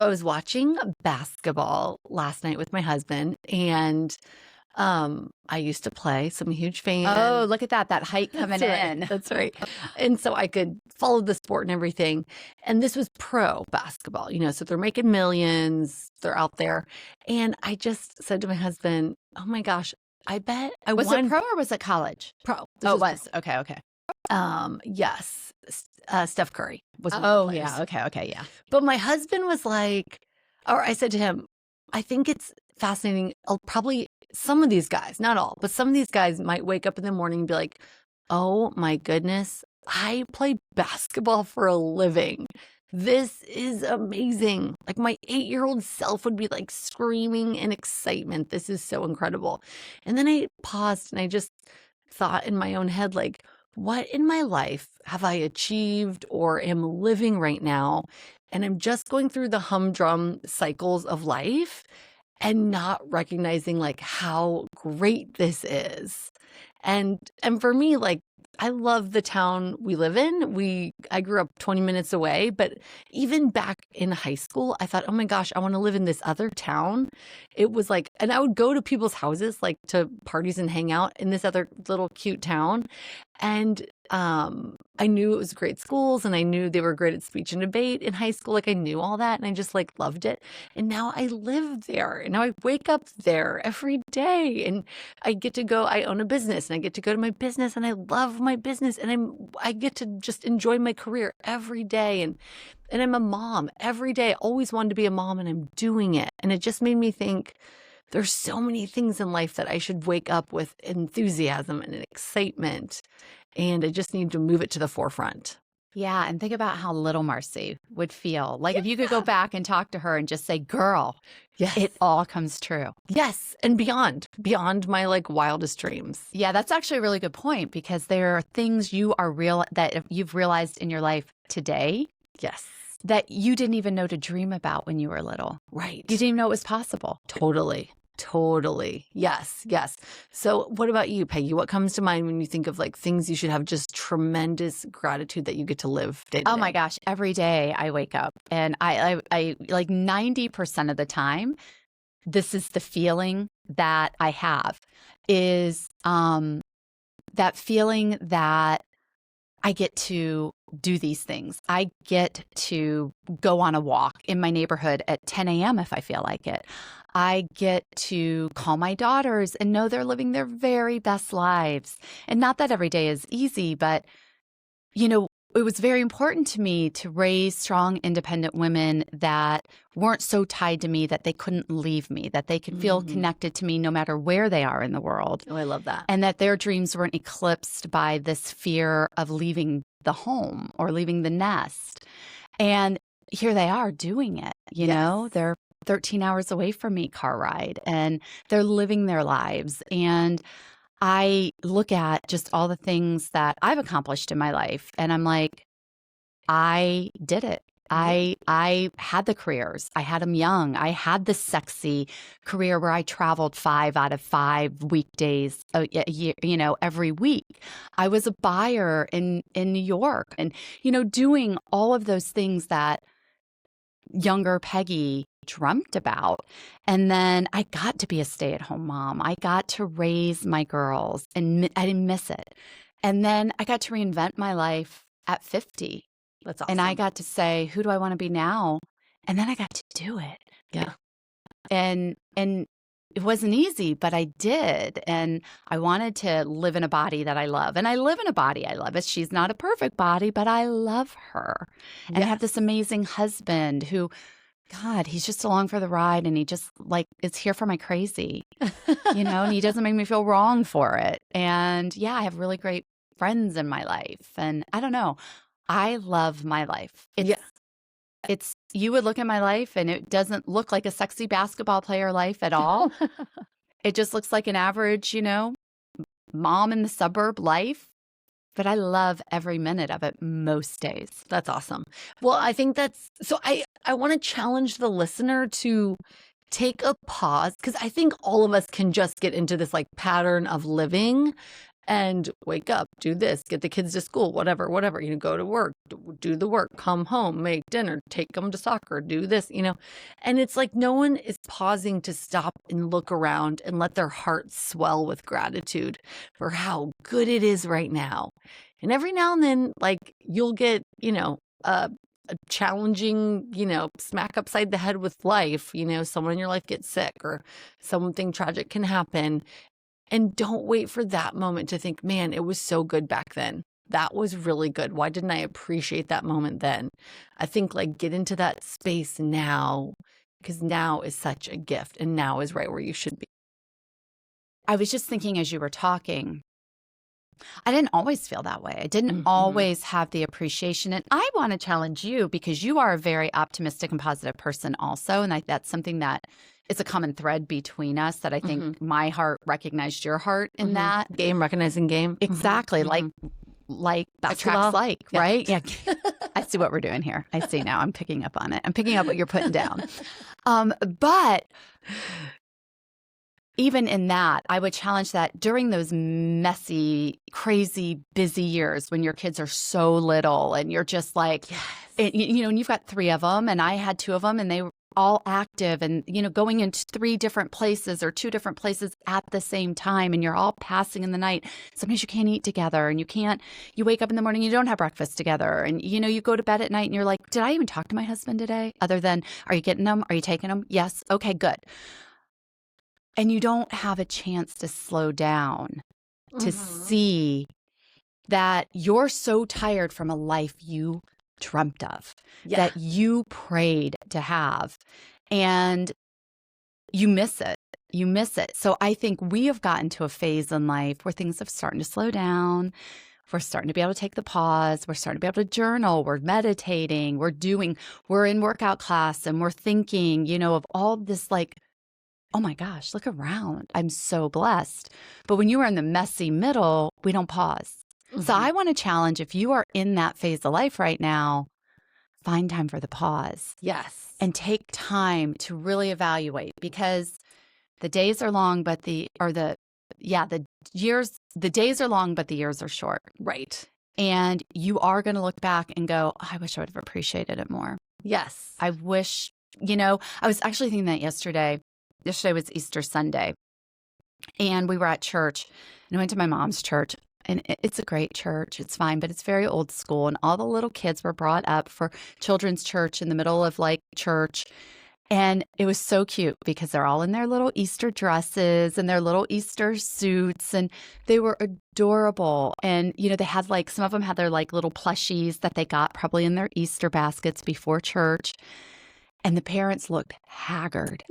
I was watching basketball last night with my husband, and I used to play, so I'm a huge fan. Oh, look at that height coming That's right. in. That's right. And so I could follow the sport and everything. And this was pro basketball, so they're making millions, they're out there. And I just said to my husband, oh my gosh, I bet I Was won it pro or was it college? pro. Oh, it was. Okay. Yes. Steph Curry was one of Oh, the players. yeah. Okay. Yeah. But my husband was like, or I said to him, I think it's fascinating. Probably some of these guys, not all, but some of these guys might wake up in the morning and be like, oh my goodness, I play basketball for a living. This is amazing. Like my 8-year-old self would be like screaming in excitement. This is so incredible. And then I paused and I just thought in my own head, like, what in my life have I achieved or am living right now? And I'm just going through the humdrum cycles of life and not recognizing like how great this is. And for me, like, I love the town we live in. I grew up 20 minutes away, but even back in high school, I thought, oh my gosh, I want to live in this other town. It was like, and I would go to people's houses, like to parties and hang out in this other little cute town. And I knew it was great schools and I knew they were great at speech and debate in high school. Like I knew all that and I just like loved it. And now I live there and now I wake up there every day and I get to go, I own a business and I get to go to my business and I love my business and I get to just enjoy my career every day. And I'm a mom every day. I always wanted to be a mom and I'm doing it. And it just made me think, there's so many things in life that I should wake up with enthusiasm and excitement. And I just need to move it to the forefront. Yeah. And think about how little Marci would feel. Like if you could go back and talk to her and just say, girl, Yes. it all comes true. Yes. And beyond my like wildest dreams. Yeah, that's actually a really good point because there are things that you've realized in your life today. Yes. That you didn't even know to dream about when you were little. Right. You didn't even know it was possible. Totally. Yes. So what about you, Peggy? What comes to mind when you think of like things you should have just tremendous gratitude that you get to live day to Oh day? my gosh. Every day I wake up and I like 90% of the time, this is the feeling that I have is that feeling that I get to do these things. I get to go on a walk in my neighborhood at 10 a.m. if I feel like it. I get to call my daughters and know they're living their very best lives. And not that every day is easy, but, it was very important to me to raise strong, independent women that weren't so tied to me that they couldn't leave me, that they could feel connected to me no matter where they are in the world. Oh, I love that. And that their dreams weren't eclipsed by this fear of leaving the home or leaving the nest. And here they are doing it, you know, they're 13 hours away from me, car ride, and they're living their lives. And I look at just all the things that I've accomplished in my life and I'm like, I did it. I had the careers. I had them young. I had the sexy career where I traveled 5 out of 5 weekdays a year, every week. I was a buyer in New York and, doing all of those things that younger Peggy dreamt about. And then I got to be a stay-at-home mom. I got to raise my girls and I didn't miss it. And then I got to reinvent my life at 50. That's awesome. And I got to say, who do I want to be now? And then I got to do it. Yeah. And it wasn't easy, but I did. And I wanted to live in a body that I love. And I live in a body I love. She's not a perfect body, but I love her. And I have this amazing husband who, God, he's just along for the ride. And he just is here for my crazy, and he doesn't make me feel wrong for it. And yeah, I have really great friends in my life. And I don't know. I love my life. It's you would look at my life and it doesn't look like a sexy basketball player life at all. It just looks like an average, mom in the suburb life. But I love every minute of it most days. That's awesome. Well, I think so I want to challenge the listener to take a pause because I think all of us can just get into this like pattern of living and wake up, do this, get the kids to school, whatever, go to work, do the work, come home, make dinner, take them to soccer, do this, and it's like no one is pausing to stop and look around and let their hearts swell with gratitude for how good it is right now. And every now and then, like, you'll get, a challenging, smack upside the head with life, someone in your life gets sick or something tragic can happen. And don't wait for that moment to think, man, it was so good back then. That was really good. Why didn't I appreciate that moment then? I think like get into that space now, because now is such a gift and now is right where you should be. I was just thinking as you were talking, I didn't always feel that way. I didn't always have the appreciation. And I want to challenge you because you are a very optimistic and positive person also. And that's something that is a common thread between us that I think my heart recognized your heart in that. Game recognizing game. Exactly. Like basketball. Right? Yeah. I see what we're doing here. I see now. I'm picking up on it. I'm picking up what you're putting down. But even in that, I would challenge that during those messy, crazy, busy years when your kids are so little and you're just like, and you've got 3 of them and I had 2 of them and they were all active and, going into 3 different places or 2 different places at the same time and you're all passing in the night. Sometimes you can't eat together and you wake up in the morning, you don't have breakfast together and, you go to bed at night and you're like, did I even talk to my husband today? Other than, are you getting them? Are you taking them? Yes. Okay, good. And you don't have a chance to slow down to see that you're so tired from a life you dreamt of, that you prayed to have, and you miss it. You miss it. So I think we have gotten to a phase in life where things are starting to slow down. We're starting to be able to take the pause. We're starting to be able to journal. We're meditating. We're in workout class and we're thinking, of all this like, oh my gosh, look around. I'm so blessed. But when you are in the messy middle, we don't pause. So I want to challenge, if you are in that phase of life right now, find time for the pause. Yes. And take time to really evaluate, because the days are long, but the days are long, but the years are short. Right. And you are going to look back and go, oh, I wish I would have appreciated it more. Yes. I wish, I was actually thinking that yesterday. Yesterday was Easter Sunday, and we were at church, and I went to my mom's church, and it's a great church. It's fine, but it's very old school, and all the little kids were brought up for children's church in the middle of like church, and it was so cute because they're all in their little Easter dresses and their little Easter suits, and they were adorable. And, they had like, some of them had their like little plushies that they got probably in their Easter baskets before church. And the parents looked haggard.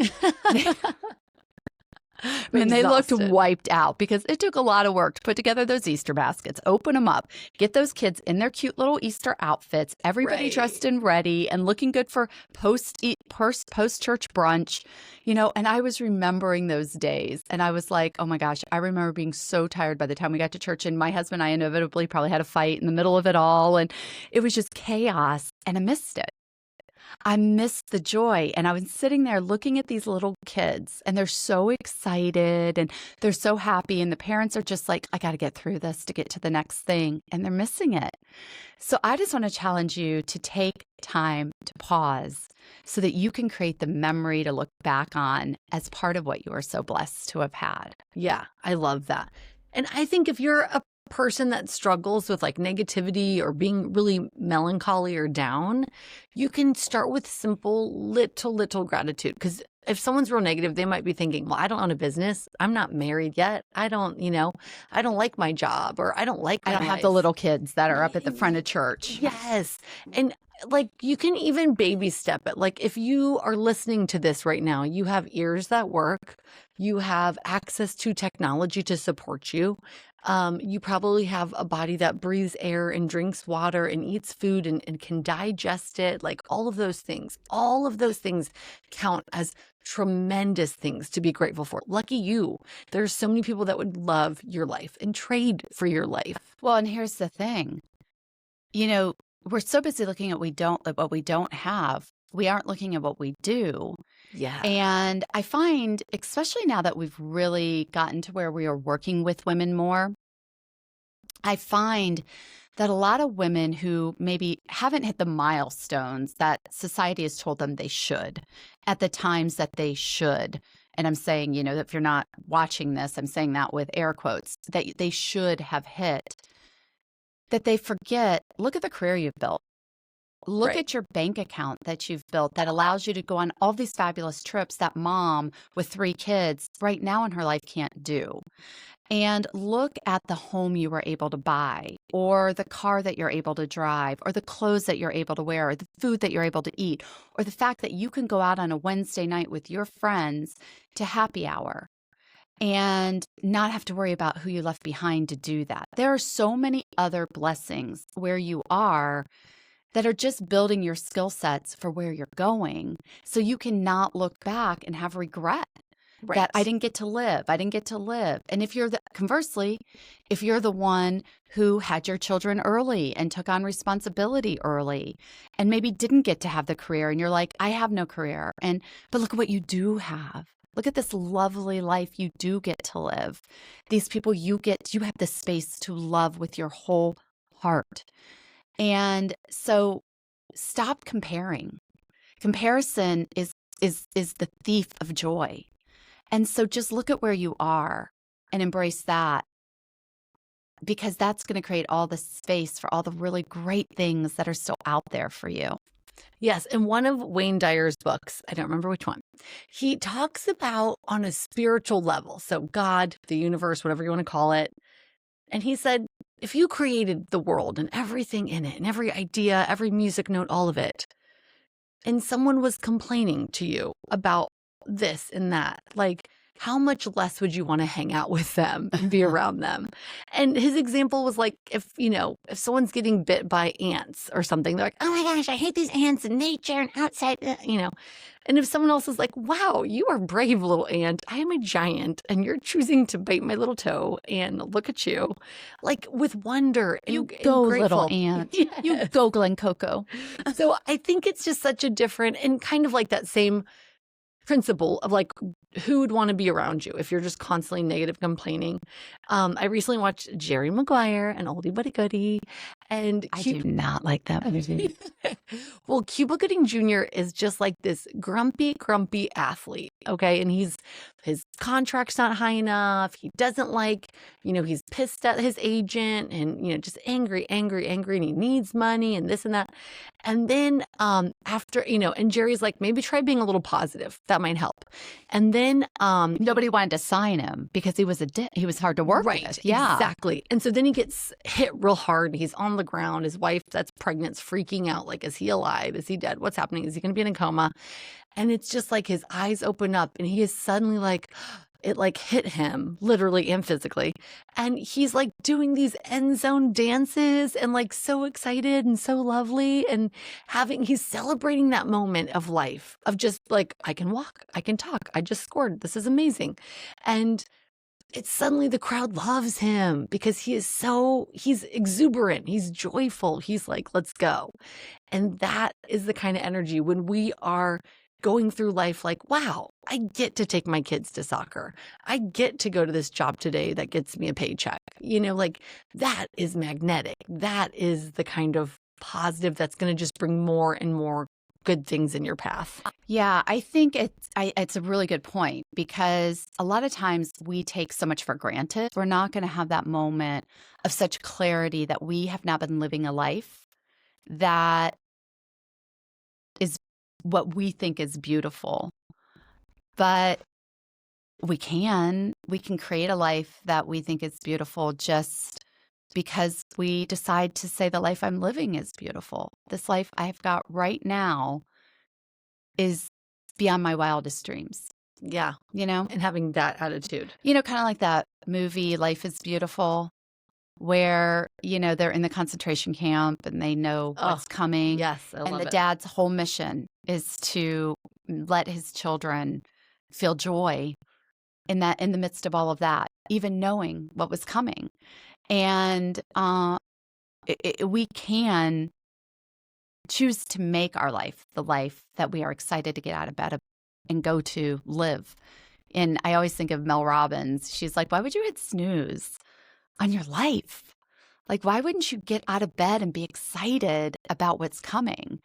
And they looked wiped out because it took a lot of work to put together those Easter baskets, open them up, get those kids in their cute little Easter outfits, everybody dressed and ready and looking good for post-church brunch, and I was remembering those days. And I was like, oh my gosh, I remember being so tired by the time we got to church. And my husband and I inevitably probably had a fight in the middle of it all. And it was just chaos. And I missed it. I missed the joy. And I was sitting there looking at these little kids and they're so excited and they're so happy. And the parents are just like, I got to get through this to get to the next thing. And they're missing it. So I just want to challenge you to take time to pause so that you can create the memory to look back on as part of what you are so blessed to have had. Yeah, I love that. And I think if you're a person that struggles with like negativity or being really melancholy or down, you can start with simple little gratitude. Because if someone's real negative, they might be thinking, well, I don't own a business. I'm not married yet. I don't like my job, or I don't like my I don't have life. the little kids that are up at the front of church. Yes. And like you can even baby step it. Like if you are listening to this right now, you have ears that work, you have access to technology to support you. You probably have a body that breathes air and drinks water and eats food and can digest it. Like all of those things count as tremendous things to be grateful for. Lucky you. There's so many people that would love your life and trade for your life. Well, and here's the thing, we're so busy looking at what we don't have. We aren't looking at what we do. Yeah. And I find, especially now that we've really gotten to where we are working with women more, I find that a lot of women who maybe haven't hit the milestones that society has told them they should at the times that they should. And I'm saying, if you're not watching this, I'm saying that with air quotes, that they should have hit, that they forget, look at the career you've built. Look Right. at your bank account that you've built that allows you to go on all these fabulous trips that mom with 3 kids right now in her life can't do. And look at the home you were able to buy, or the car that you're able to drive, or the clothes that you're able to wear, or the food that you're able to eat, or the fact that you can go out on a Wednesday night with your friends to happy hour and not have to worry about who you left behind to do that. There are so many other blessings where you are that are just building your skill sets for where you're going, so you cannot look back and have regret that I Right. didn't get to live. I didn't get to live. And if you're conversely, if you're the one who had your children early and took on responsibility early and maybe didn't get to have the career and you're like, I have no career. But look at what you do have. Look at this lovely life you do get to live. These people you have the space to love with your whole heart. And so stop comparing. Comparison is the thief of joy. And so just look at where you are and embrace that, because that's going to create all the space for all the really great things that are still out there for you. Yes. In one of Wayne Dyer's books, I don't remember which one, he talks about on a spiritual level. So God, the universe, whatever you want to call it. And he said, if you created the world and everything in it and every idea, every music note, all of it, and someone was complaining to you about this and that, like, how much less would you want to hang out with them and be around them? And his example was like, if someone's getting bit by ants or something, they're like, oh my gosh, I hate these ants in nature and outside. And if someone else is like, wow, you are brave, little ant. I am a giant and you're choosing to bite my little toe and look at you, like with wonder You and go, little grateful. ant. Yes. You go, Glen Coco. So I think it's just such a different and kind of like that same principle of like who would want to be around you if you're just constantly negative complaining. I recently watched Jerry Maguire, an oldie but a goodie, and I do not like that movie. well, Cuba Gooding Jr. is just like this grumpy athlete, okay? And his contract's not high enough. He doesn't like, he's pissed at his agent and, just angry, and he needs money and this and that. And then after, and Jerry's like, maybe try being a little positive. That might help. And then Nobody wanted to sign him because he was he was hard to work right, with. Yeah. exactly. And so then he gets hit real hard. He's on the ground. His wife that's pregnant is freaking out. Like, is he alive? Is he dead? What's happening? Is he going to be in a coma? And it's just like his eyes open up and he is suddenly like, it like hit him literally and physically. And he's like doing these end zone dances and like so excited and so lovely and he's celebrating that moment of life of just like, I can walk, I can talk, I just scored. This is amazing. And it's suddenly the crowd loves him because he's exuberant, he's joyful, he's like, let's go. And that is the kind of energy when we are going through life like, wow, I get to take my kids to soccer. I get to go to this job today that gets me a paycheck. Like that is magnetic. That is the kind of positive that's going to just bring more and more good things in your path. Yeah, I think it's a really good point, because a lot of times we take so much for granted. We're not going to have that moment of such clarity that we have not been living a life that is what we think is beautiful. But we can create a life that we think is beautiful just because we decide to say the life I'm living is beautiful. This life I've got right now is beyond my wildest dreams. Yeah. And having that attitude. Kind of like that movie, Life is Beautiful, where, they're in the concentration camp and they know what's coming. Yes, I love and the it. dad's whole mission is to let his children feel joy in the midst of all of that, even knowing what was coming. And we can choose to make our life the life that we are excited to get out of bed and go to live. And I always think of Mel Robbins. She's like, why would you hit snooze on your life? Like, why wouldn't you get out of bed and be excited about what's coming?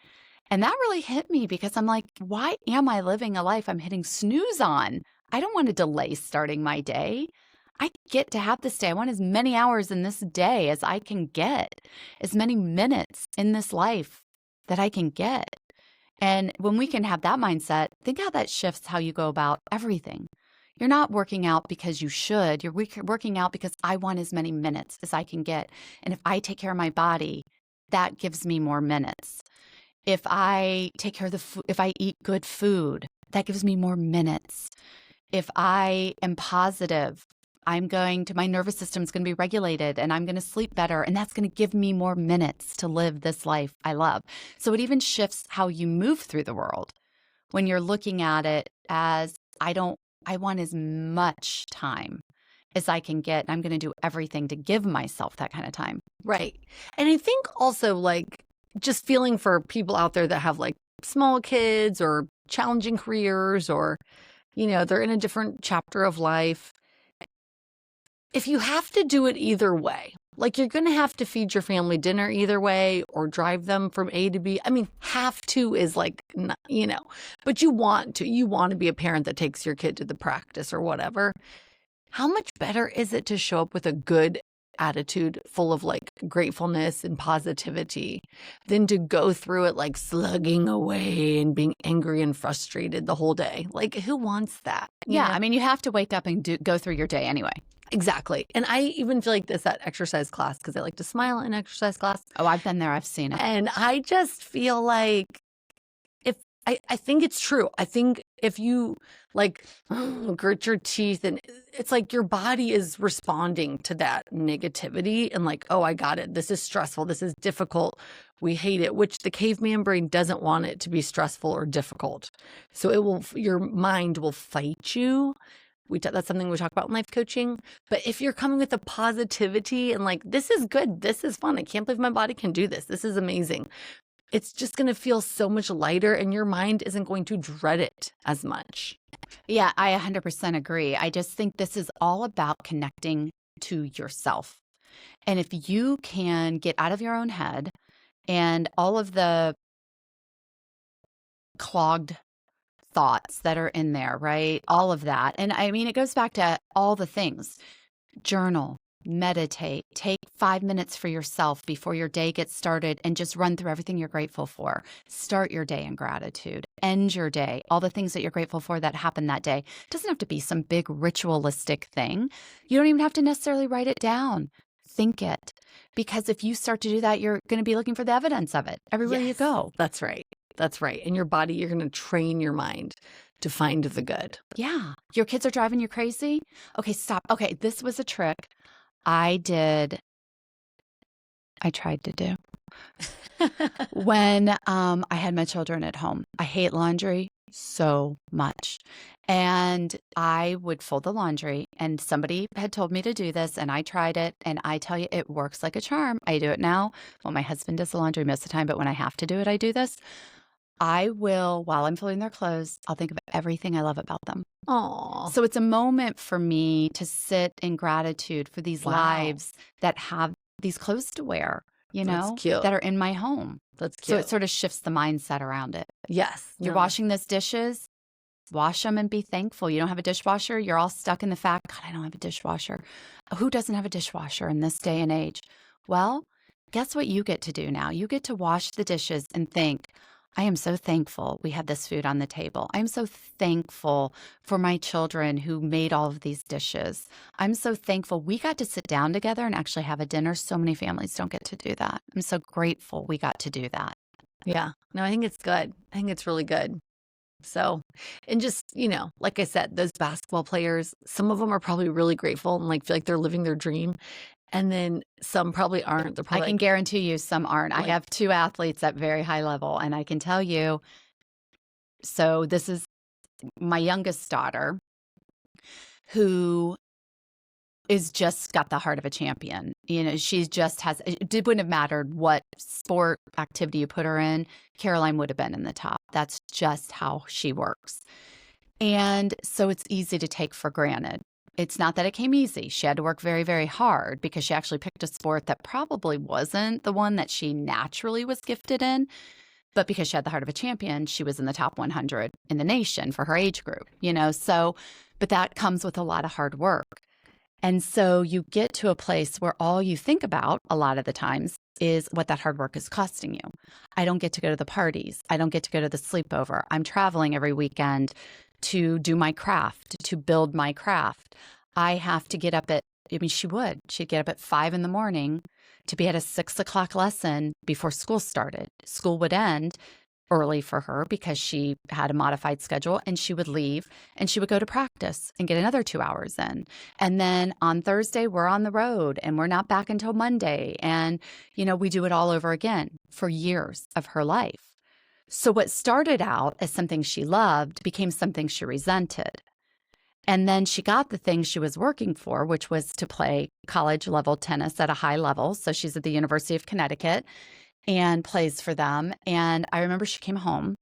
And that really hit me because I'm like, why am I living a life I'm hitting snooze on? I don't want to delay starting my day. I get to have this day. I want as many hours in this day as I can get, as many minutes in this life that I can get. And when we can have that mindset, think how that shifts how you go about everything. You're not working out because you should. You're working out because I want as many minutes as I can get. And if I take care of my body, that gives me more minutes. If I take care of the food, if I eat good food, that gives me more minutes. If I am positive, my nervous system is going to be regulated and I'm going to sleep better. And that's going to give me more minutes to live this life I love. So it even shifts how you move through the world when you're looking at it as I want as much time as I can get. And I'm going to do everything to give myself that kind of time. Right. And I think also like just feeling for people out there that have like small kids or challenging careers or, they're in a different chapter of life. If you have to do it either way, like you're going to have to feed your family dinner either way or drive them from A to B. I mean, have to is like, but you want to be a parent that takes your kid to the practice or whatever. How much better is it to show up with a good attitude full of like gratefulness and positivity than to go through it like slugging away and being angry and frustrated the whole day? Like, who wants that? Yeah. I mean, you have to wake up and go through your day anyway. Exactly. And I even feel like this at exercise class because I like to smile in exercise class. Oh, I've been there. I've seen it. And I just feel like I think it's true. I think if you like grit your teeth and it's like your body is responding to that negativity and like, oh, I got it. This is stressful. This is difficult. We hate it, which the caveman brain doesn't want it to be stressful or difficult. So your mind will fight you. That's something we talk about in life coaching. But if you're coming with a positivity and like, this is good, this is fun. I can't believe my body can do this. This is amazing. It's just going to feel so much lighter and your mind isn't going to dread it as much. Yeah, I 100% agree. I just think this is all about connecting to yourself. And if you can get out of your own head and all of the clogged thoughts that are in there, right? All of that. And I mean, it goes back to all the things. Journal, meditate, take 5 minutes for yourself before your day gets started and just run through everything you're grateful for. Start your day in gratitude. End your day. All the things that you're grateful for that happened that day. It doesn't have to be some big ritualistic thing. You don't even have to necessarily write it down. Think it. Because if you start to do that, you're going to be looking for the evidence of it everywhere you go. That's right. That's right. And your body, you're going to train your mind to find the good. Yeah. Your kids are driving you crazy? Okay, stop. Okay, this was a trick I tried to do when I had my children at home. I hate laundry so much. And I would fold the laundry, and somebody had told me to do this, and I tried it, and I tell you, it works like a charm. I do it now. Well, my husband does the laundry most of the time, but when I have to do it, I do this. I will, while I'm folding their clothes, I'll think of everything I love about them. Aww. So it's a moment for me to sit in gratitude for these lives that have these clothes to wear, that are in my home. That's cute. So it sort of shifts the mindset around it. Yes. You're washing those dishes, wash them and be thankful. You don't have a dishwasher. You're all stuck in the fact, God, I don't have a dishwasher. Who doesn't have a dishwasher in this day and age? Well, guess what you get to do now? You get to wash the dishes and think, I am so thankful we have this food on the table. I'm so thankful for my children who made all of these dishes. I'm so thankful we got to sit down together and actually have a dinner. So many families don't get to do that. I'm so grateful we got to do that. Yeah. No, I think it's good. I think it's really good. So, and just, like I said, those basketball players, some of them are probably really grateful and like feel like they're living their dream. And then some probably aren't. They're probably I can guarantee you some aren't. I have 2 athletes at very high level, and I can tell you, so this is my youngest daughter who is just got the heart of a champion. She just has, it wouldn't have mattered what sport activity you put her in. Caroline would have been in the top. That's just how she works. And so it's easy to take for granted. it's not that it came easy. She had to work very, very hard because she actually picked a sport that probably wasn't the one that she naturally was gifted in. But because she had the heart of a champion, she was in the top 100 in the nation for her age group, So, but that comes with a lot of hard work. And so you get to a place where all you think about a lot of the times is what that hard work is costing you. I don't get to go to the parties. I don't get to go to the sleepover. I'm traveling every weekend to do my craft, to build my craft. I have to get up she'd get up at 5 in the morning to be at a 6 o'clock lesson before school started. School would end early for her because she had a modified schedule, and she would leave and she would go to practice and get another 2 hours in. And then on Thursday, we're on the road and we're not back until Monday. And, we do it all over again for years of her life. So what started out as something she loved became something she resented. And then she got the thing she was working for, which was to play college level tennis at a high level. So she's at the University of Connecticut and plays for them. And I remember she came home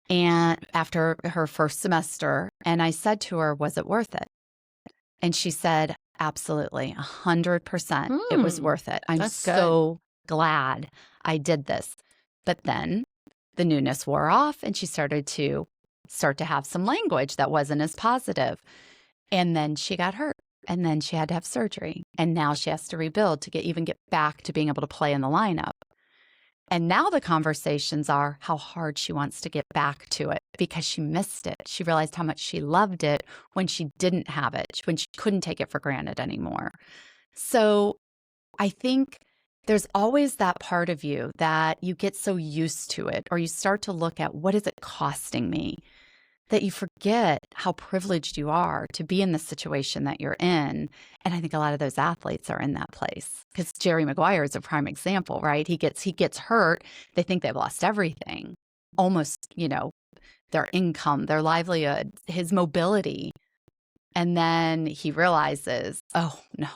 and after her first semester, and I said to her, was it worth it? And she said, absolutely, 100%. It was worth it. I'm so glad I did this. But then the newness wore off and she started to have some language that wasn't as positive. And then she got hurt. And then she had to have surgery. And now she has to rebuild to get back to being able to play in the lineup. And now the conversations are how hard she wants to get back to it because she missed it. She realized how much she loved it when she didn't have it, when she couldn't take it for granted anymore. So I think there's always that part of you that you get so used to it, or you start to look at what is it costing me, that you forget how privileged you are to be in the situation that you're in. And I think a lot of those athletes are in that place because Jerry Maguire is a prime example, right? He gets hurt. They think they've lost everything, almost, their income, their livelihood, his mobility. And then he realizes, oh no,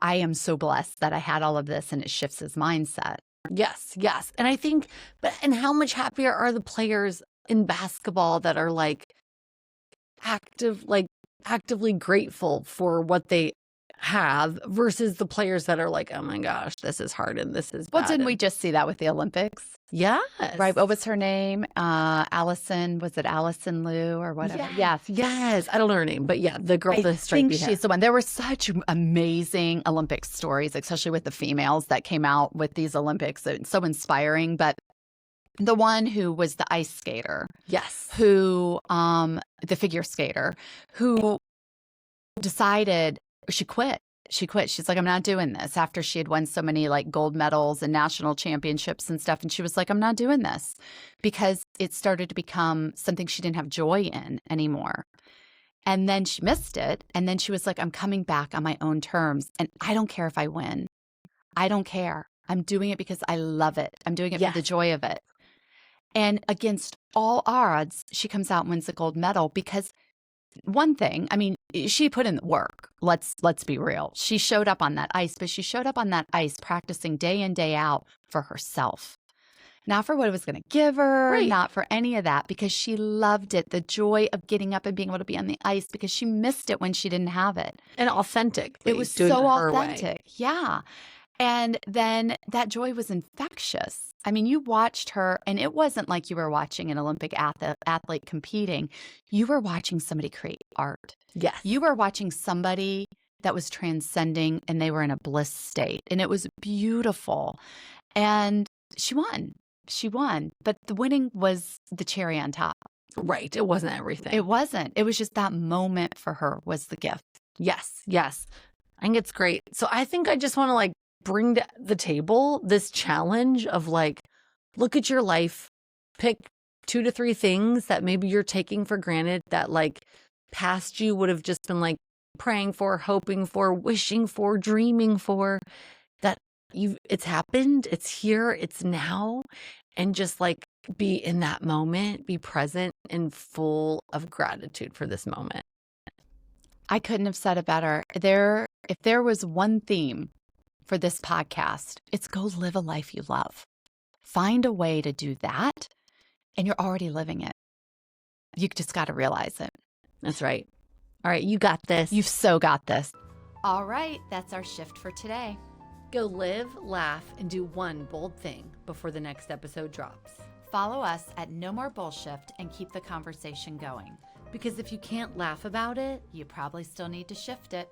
I am so blessed that I had all of this, and it shifts his mindset. Yes. And I think, and how much happier are the players in basketball that are actively grateful for what they have versus the players that are like, oh my gosh, this is hard and this is bad. Well, didn't we just see that with the Olympics? Yes. Right. What was her name? Allison, was it Allison Liu or whatever? Yes. I don't know her name, but yeah, the girl with the stripy hair. I think she's the one. There were such amazing Olympic stories, especially with the females that came out with these Olympics. It's so inspiring. But the one who was the ice skater. Yes. Who, the figure skater, who decided she quit. She's like, I'm not doing this, after she had won so many gold medals and national championships and stuff. And she was like, I'm not doing this because it started to become something she didn't have joy in anymore. And then she missed it. And then she was like, I'm coming back on my own terms. And I don't care if I win. I don't care. I'm doing it because I love it. I'm doing it for the joy of it. And against all odds, she comes out and wins the gold medal because one thing, I mean, she put in the work. Let's be real. She showed up on that ice, but she showed up on that ice practicing day in, day out for herself. Not for what it was going to give her, not for any of that, because she loved it. The joy of getting up and being able to be on the ice because she missed it when she didn't have it. And authentic. It was so authentic. Yeah. And then that joy was infectious. I mean, you watched her, and it wasn't like you were watching an Olympic athlete competing. You were watching somebody create art. Yes. You were watching somebody that was transcending, and they were in a bliss state. And it was beautiful. And she won. But the winning was the cherry on top. Right. It wasn't everything. It wasn't. It was just that moment for her was the gift. Yes. I think it's great. So I think I just want to bring to the table this challenge of look at your life, pick 2 to 3 things that maybe you're taking for granted that past you would have just been praying for, hoping for, wishing for, dreaming for, that it's happened, it's here, it's now, and just be in that moment, be present and full of gratitude for this moment. I couldn't have said it better. If there was one theme for this podcast, it's go live a life you love. Find a way to do that, and you're already living it. You just got to realize it. That's right. All right, you got this. You've so got this. All right, that's our shift for today. Go live, laugh, and do one bold thing before the next episode drops. Follow us at No More BullShift and keep the conversation going. Because if you can't laugh about it, you probably still need to shift it.